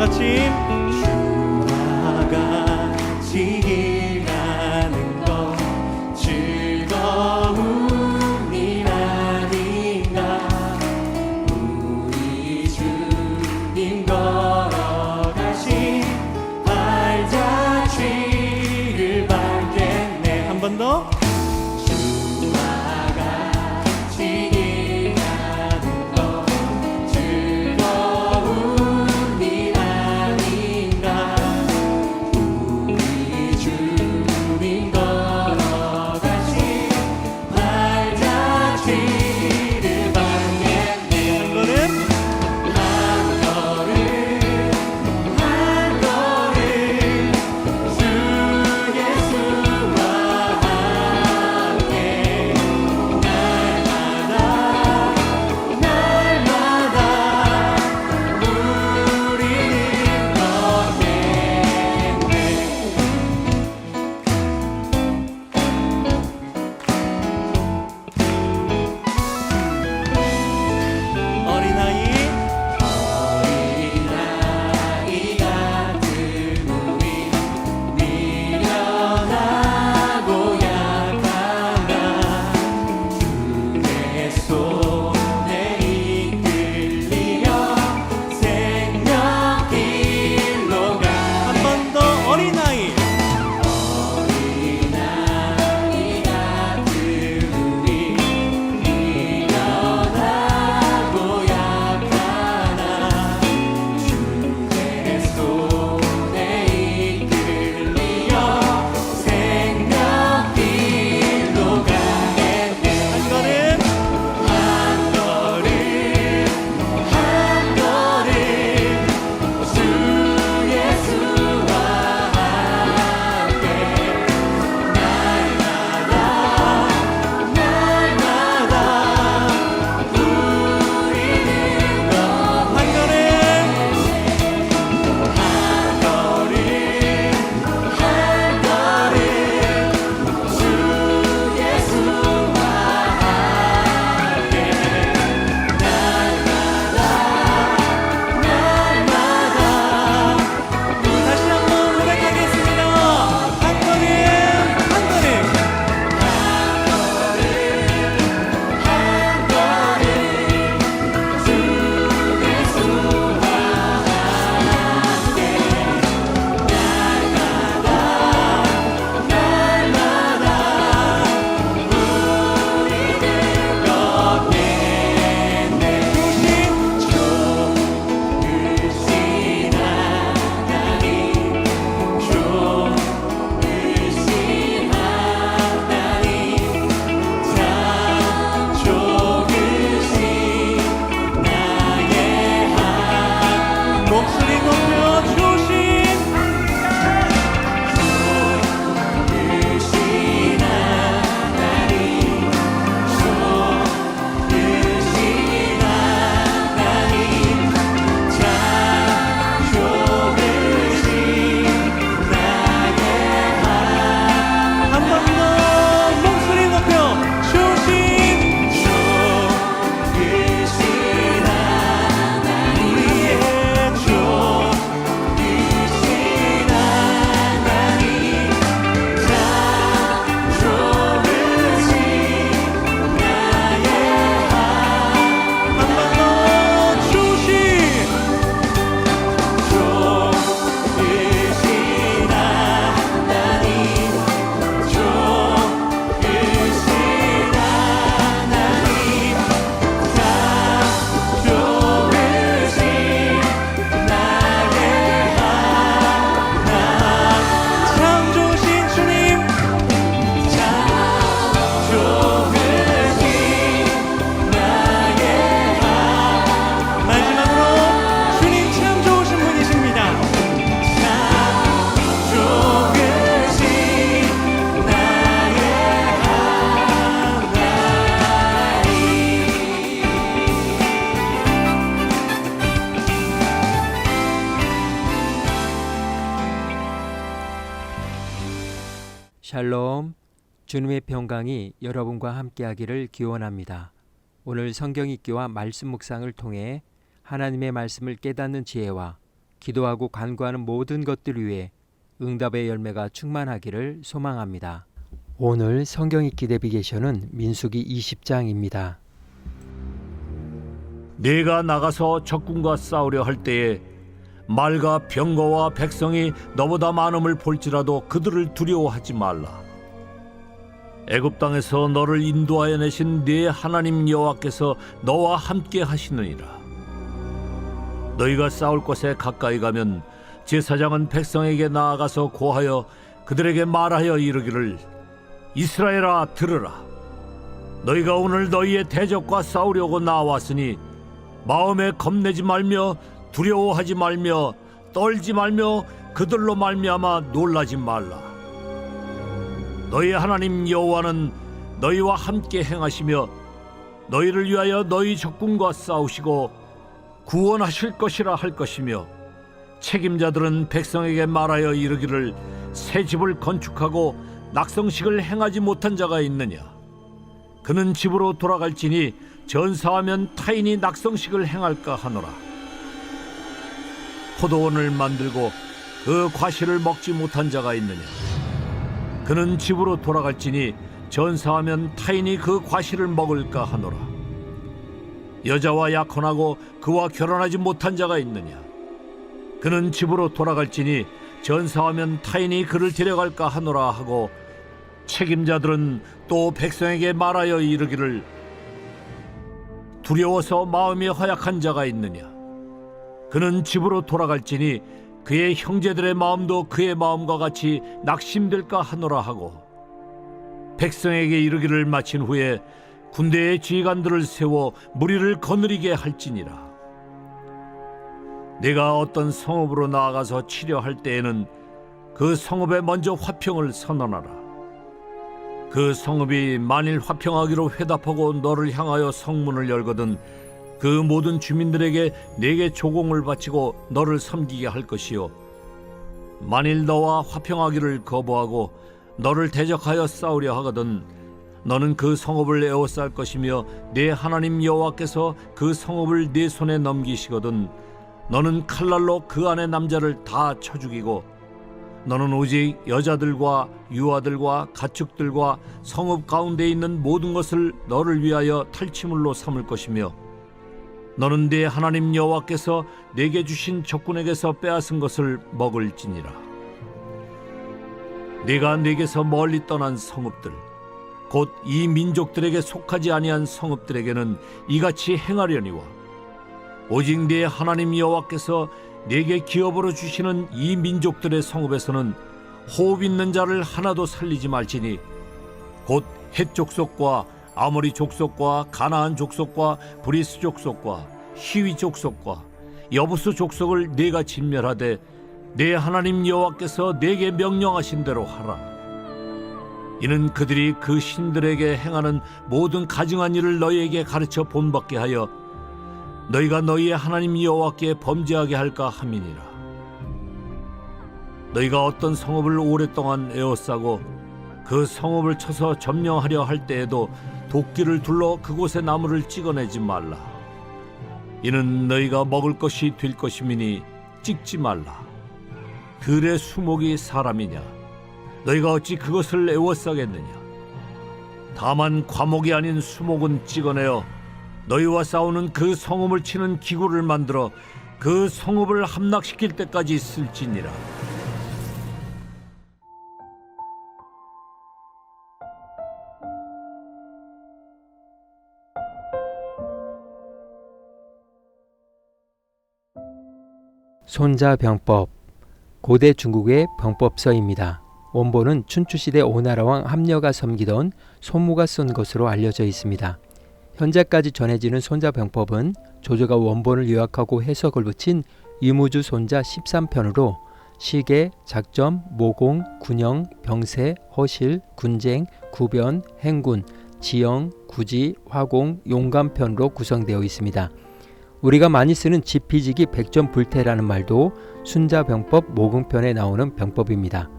아침 주와 같이 일하는 것 즐거운 일 아닌가. 우리 주님 걸어가신 발자취를 밟겠네. 한 번 더. 주와 같이 일하는 것 즐거운 일 아닌가. 우리 주님 걸어가신 발자취를 밟겠네. 한 걸음 한 걸음 한 걸음 주 예수와 함께 날마다 우리는 걷겠네. 어린아이 어린아이 같은 우리 미련하고 약하나 주의 손에 이끌리며 생명길로 가. 한 번 더. 어린아이 어린아이 같은 우리 미련하고 약하나 주의 손에 이끌리며 생명길로 가겠네. 한 걸음 한 걸음 한 걸음 주 예수와 함께 날마다 우리는 한 걸음 한 걸음 한 걸음 주 예수와 함께 다시 한번 고백하겠습니다. 한 걸음 한 걸음 목소리 높여 조심. 한 번 더 목소리 높여 조심. 우리의 조 한 번 더 조심. 참 좋으신 주님 마지막으로 주님 참 좋으신 분이십니다. 샬롬, 주님의 평강이 여러분과 함께하기를 기원합니다. 오늘 성경 읽기와 말씀 묵상을 통해 하나님의 말씀을 깨닫는 지혜와 기도하고 간구하는 모든 것들 위해 응답의 열매가 충만하기를 소망합니다. 오늘 성경 읽기 내비게이션은 민수기 20장입니다. 네가 나가서 적군과 싸우려 할 때에 말과 병거와 백성이 너보다 많음을 볼지라도 그들을 두려워하지 말라. 애굽 땅에서 너를 인도하여 내신 네 하나님 여호와께서 너와 함께 하시느니라. 너희가 싸울 곳에 가까이 가면 제사장은 백성에게 나아가서 고하여 그들에게 말하여 이르기를 이스라엘아 들으라. 너희가 오늘 너희의 대적과 싸우려고 나왔으니 마음에 겁내지 말며 두려워하지 말며 떨지 말며 그들로 말미암아 놀라지 말라. 너희 하나님 여호와는 너희와 함께 행하시며 너희를 위하여 너희 적군과 싸우시고 구원하실 것이라 할 것이며 책임자들은 백성에게 말하여 이르기를 새 집을 건축하고 낙성식을 행하지 못한 자가 있느냐. 그는 집으로 돌아갈지니 전사하면 타인이 낙성식을 행할까 하노라. 포도원을 만들고 그 과실을 먹지 못한 자가 있느냐. 그는 집으로 돌아갈지니 전사하면 타인이 그 과실을 먹을까 하노라. 여자와 약혼하고 그와 결혼하지 못한 자가 있느냐. 그는 집으로 돌아갈지니 전사하면 타인이 그를 데려갈까 하노라 하고 책임자들은 또 백성에게 말하여 이르기를 두려워서 마음이 허약한 자가 있느냐. 그는 집으로 돌아갈지니 그의 형제들의 마음도 그의 마음과 같이 낙심될까 하노라 하고 백성에게 이르기를 마친 후에 군대의 지휘관들을 세워 무리를 거느리게 할지니라. 내가 어떤 성읍으로 나아가서 치려할 때에는 그 성읍에 먼저 화평을 선언하라. 그 성읍이 만일 화평하기로 회답하고 너를 향하여 성문을 열거든 그 모든 주민들에게 내게 조공을 바치고 너를 섬기게 할 것이요, 만일 너와 화평하기를 거부하고 너를 대적하여 싸우려 하거든 너는 그 성읍을 에워쌀 것이며 내 하나님 여호와께서 그 성읍을 네 손에 넘기시거든 너는 칼날로 그 안의 남자를 다 쳐 죽이고 너는 오직 여자들과 유아들과 가축들과 성읍 가운데 있는 모든 것을 너를 위하여 탈취물로 삼을 것이며 너는 네 하나님 여호와께서 내게 주신 적군에게서 빼앗은 것을 먹을지니라. 네가 내게서 멀리 떠난 성읍들 곧 이 민족들에게 속하지 아니한 성읍들에게는 이같이 행하려니와 오직 네 하나님 여호와께서 내게 기업으로 주시는 이 민족들의 성읍에서는 호흡 있는 자를 하나도 살리지 말지니 곧 헷 족속과 아모리 족속과 가나안 족속과 브리스 족속과 히위 족속과 여부스 족속을 네가 진멸하되 내 하나님 여호와께서 내게 명령하신 대로 하라. 이는 그들이 그 신들에게 행하는 모든 가증한 일을 너희에게 가르쳐 본받게 하여 너희가 너희의 하나님 여호와께 범죄하게 할까 함이니라. 너희가 어떤 성읍을 오랫동안 에워싸고 그 성읍을 쳐서 점령하려 할 때에도 도끼를 둘러 그곳의 나무를 찍어내지 말라. 이는 너희가 먹을 것이 될 것임이니 찍지 말라. 들의 수목이 사람이냐? 너희가 어찌 그것을 에워싸겠느냐? 다만 과목이 아닌 수목은 찍어내어 너희와 싸우는 그 성읍을 치는 기구를 만들어 그 성읍을 함락시킬 때까지 쓸지니라. 손자병법, 고대 중국의 병법서입니다. 원본은 춘추시대 오나라왕 함려가 섬기던 손무가 쓴 것으로 알려져 있습니다. 현재까지 전해지는 손자병법은 조조가 원본을 요약하고 해석을 붙인 유무주 손자 13편으로 시계, 작점, 모공, 군영, 병세, 허실, 군쟁, 구변, 행군, 지영, 구지, 화공, 용감편으로 구성되어 있습니다. 우리가 많이 쓰는 지피지기 백전불태라는 말도 순자병법 모공편에 나오는 병법입니다.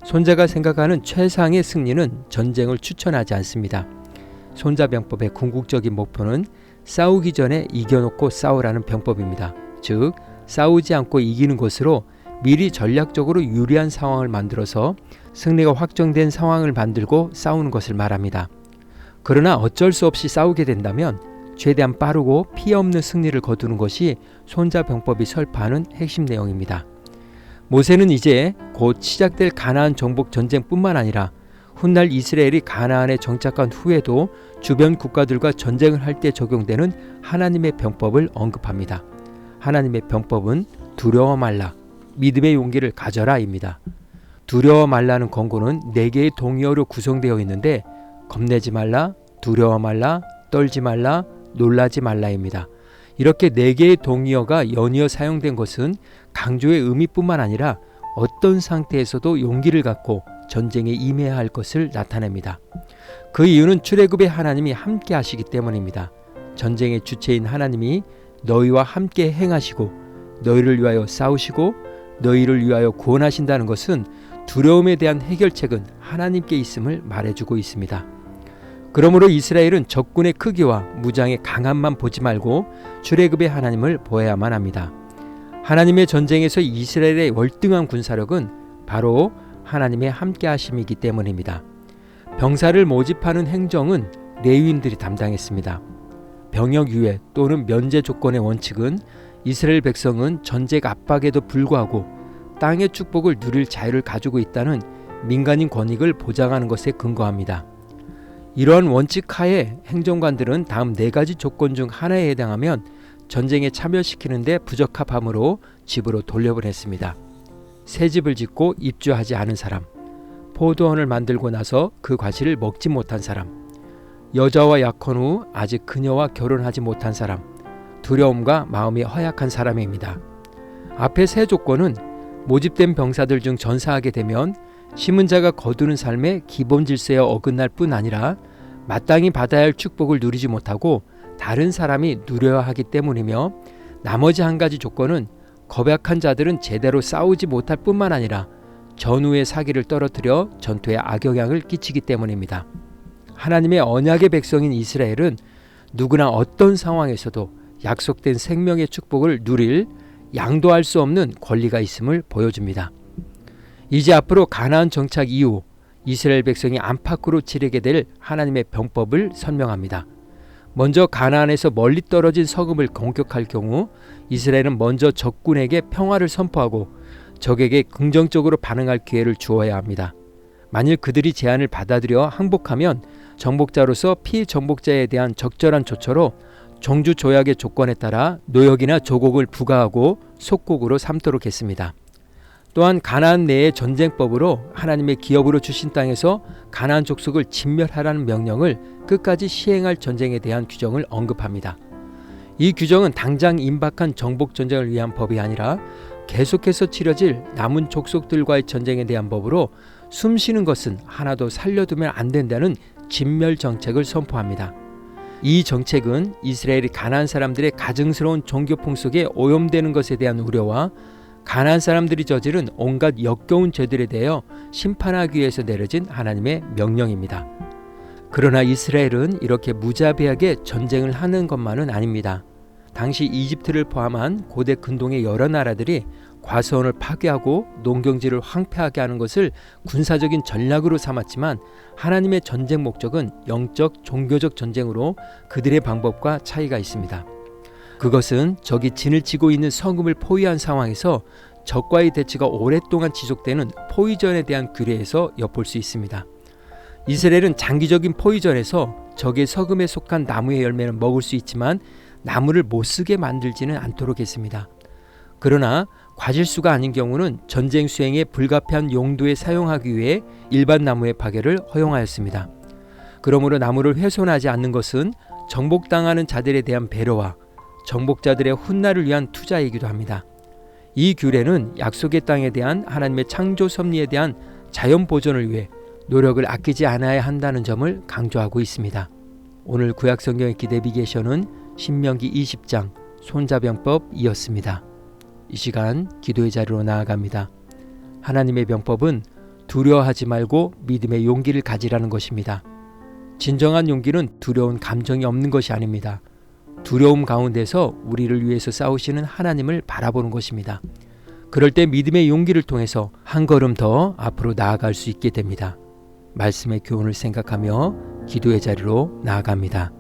손자가 생각하는 최상의 승리는 전쟁을 추천하지 않습니다. 손자병법의 궁극적인 목표는 싸우기 전에 이겨놓고 싸우라는 병법입니다. 즉 싸우지 않고 이기는 것으로 미리 전략적으로 유리한 상황을 만들어서 승리가 확정된 상황을 만들고 싸우는 것을 말합니다. 그러나 어쩔 수 없이 싸우게 된다면 최대한 빠르고 피해 없는 승리를 거두는 것이 손자병법이 설파하는 핵심 내용입니다. 모세는 이제 곧 시작될 가나안 정복 전쟁뿐만 아니라 훗날 이스라엘이 가나안에 정착한 후에도 주변 국가들과 전쟁을 할 때 적용되는 하나님의 병법을 언급합니다. 하나님의 병법은 두려워 말라, 믿음의 용기를 가져라입니다. 두려워 말라는 권고는 4개의 동의어로 구성되어 있는데 겁내지 말라, 두려워 말라, 떨지 말라, 놀라지 말라입니다. 이렇게 4개의 동의어가 연이어 사용된 것은 강조의 의미뿐만 아니라 어떤 상태에서도 용기를 갖고 전쟁에 임해야 할 것을 나타냅니다. 그 이유는 출애굽의 하나님이 함께 하시기 때문입니다. 전쟁의 주체인 하나님이 너희와 함께 행하시고 너희를 위하여 싸우시고 너희를 위하여 구원하신다는 것은 두려움에 대한 해결책은 하나님께 있음을 말해주고 있습니다. 그러므로 이스라엘은 적군의 크기와 무장의 강함만 보지 말고 출애굽의 하나님을 보아야만 합니다. 하나님의 전쟁에서 이스라엘의 월등한 군사력은 바로 하나님의 함께 하심이기 때문입니다. 병사를 모집하는 행정은 레위인들이 담당했습니다. 병역 유예 또는 면제 조건의 원칙은 이스라엘 백성은 전쟁 압박에도 불구하고 땅의 축복을 누릴 자유를 가지고 있다는 민간인 권익을 보장하는 것에 근거합니다. 이러한 원칙 하에 행정관들은 다음 4가지 조건 중 하나에 해당하면 전쟁에 참여시키는 데 부적합함으로 집으로 돌려보냈습니다. 새 집을 짓고 입주하지 않은 사람, 포도원을 만들고 나서 그 과실을 먹지 못한 사람, 여자와 약혼 후 아직 그녀와 결혼하지 못한 사람, 두려움과 마음이 허약한 사람입니다. 앞의 3 조건은 모집된 병사들 중 전사하게 되면 심은 자가 거두는 삶의 기본 질서에 어긋날 뿐 아니라 마땅히 받아야 할 축복을 누리지 못하고 다른 사람이 누려야 하기 때문이며, 나머지 1가지 조건은 겁약한 자들은 제대로 싸우지 못할 뿐만 아니라 전후의 사기를 떨어뜨려 전투에 악영향을 끼치기 때문입니다. 하나님의 언약의 백성인 이스라엘은 누구나 어떤 상황에서도 약속된 생명의 축복을 누릴 양도할 수 없는 권리가 있음을 보여줍니다. 이제 앞으로 가나안 정착 이후 이스라엘 백성이 안팎으로 치르게 될 하나님의 병법을 설명합니다. 먼저 가나안에서 멀리 떨어진 서금을 공격할 경우 이스라엘은 먼저 적군에게 평화를 선포하고 적에게 긍정적으로 반응할 기회를 주어야 합니다. 만일 그들이 제안을 받아들여 항복하면 정복자로서 피정복자에 대한 적절한 조처로 종주 조약의 조건에 따라 노역이나 조곡을 부과하고 속국으로 삼도록 했습니다. 또한 가나안 내의 전쟁법으로 하나님의 기업으로 주신 땅에서 가나안 족속을 진멸하라는 명령을 끝까지 시행할 전쟁에 대한 규정을 언급합니다. 이 규정은 당장 임박한 정복 전쟁을 위한 법이 아니라 계속해서 치러질 남은 족속들과의 전쟁에 대한 법으로 숨쉬는 것은 하나도 살려두면 안 된다는 진멸 정책을 선포합니다. 이 정책은 이스라엘이 가나안 사람들의 가증스러운 종교 풍속에 오염되는 것에 대한 우려와 가나안 사람들이 저지른 온갖 역겨운 죄들에 대하여 심판하기 위해서 내려진 하나님의 명령입니다. 그러나 이스라엘은 이렇게 무자비하게 전쟁을 하는 것만은 아닙니다. 당시 이집트를 포함한 고대 근동의 여러 나라들이 과수원을 파괴하고 농경지를 황폐하게 하는 것을 군사적인 전략으로 삼았지만 하나님의 전쟁 목적은 영적 종교적 전쟁으로 그들의 방법과 차이가 있습니다. 그것은 적이 진을 치고 있는 성읍을 포위한 상황에서 적과의 대치가 오랫동안 지속되는 포위전에 대한 규례에서 엿볼 수 있습니다. 이스라엘은 장기적인 포위전에서 적의 서금에 속한 나무의 열매는 먹을 수 있지만 나무를 못 쓰게 만들지는 않도록 했습니다. 그러나 과실수가 아닌 경우는 전쟁 수행에 불가피한 용도에 사용하기 위해 일반 나무의 파괴를 허용하였습니다. 그러므로 나무를 훼손하지 않는 것은 정복당하는 자들에 대한 배려와 정복자들의 훗날을 위한 투자이기도 합니다. 이 규례는 약속의 땅에 대한 하나님의 창조 섭리에 대한 자연 보존을 위해 노력을 아끼지 않아야 한다는 점을 강조하고 있습니다. 오늘 구약 성경의 기대비게이션은 신명기 20장 손자병법이었습니다. 이 시간 기도의 자리로 나아갑니다. 하나님의 병법은 두려워하지 말고 믿음의 용기를 가지라는 것입니다. 진정한 용기는 두려운 감정이 없는 것이 아닙니다. 두려움 가운데서 우리를 위해서 싸우시는 하나님을 바라보는 것입니다. 그럴 때 믿음의 용기를 통해서 한 걸음 더 앞으로 나아갈 수 있게 됩니다. 말씀의 교훈을 생각하며 기도의 자리로 나아갑니다.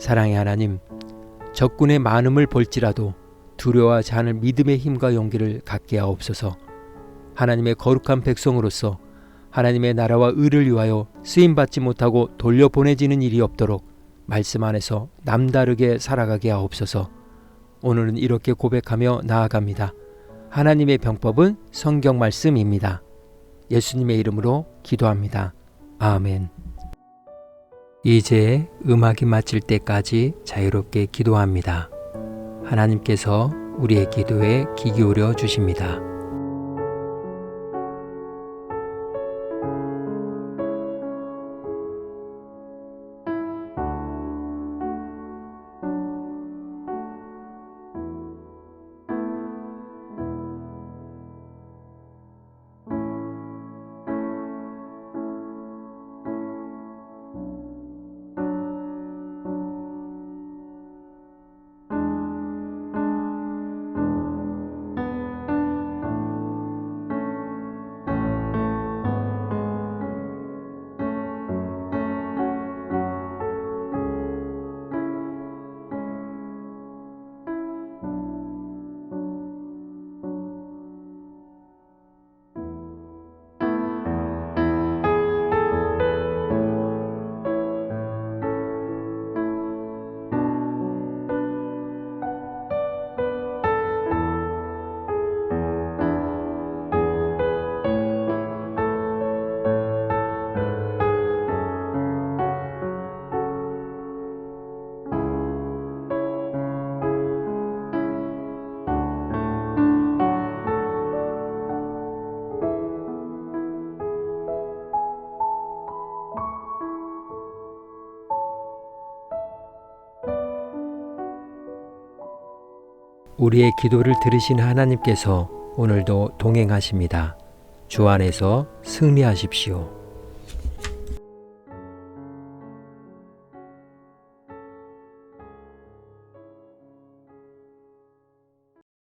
사랑의 하나님, 적군의 많음을 볼지라도 두려워하지 않을 믿음의 힘과 용기를 갖게 하옵소서. 하나님의 거룩한 백성으로서 하나님의 나라와 의를 위하여 쓰임받지 못하고 돌려보내지는 일이 없도록 말씀 안에서 남다르게 살아가게 하옵소서. 오늘은 이렇게 고백하며 나아갑니다. 하나님의 병법은 성경 말씀입니다. 예수님의 이름으로 기도합니다. 아멘. 이제 음악이 마칠 때까지 자유롭게 기도합니다. 하나님께서 우리의 기도에 귀 기울여 주십니다. 우리의 기도를 들으신 하나님께서 오늘도 동행하십니다. 주 안에서 승리하십시오.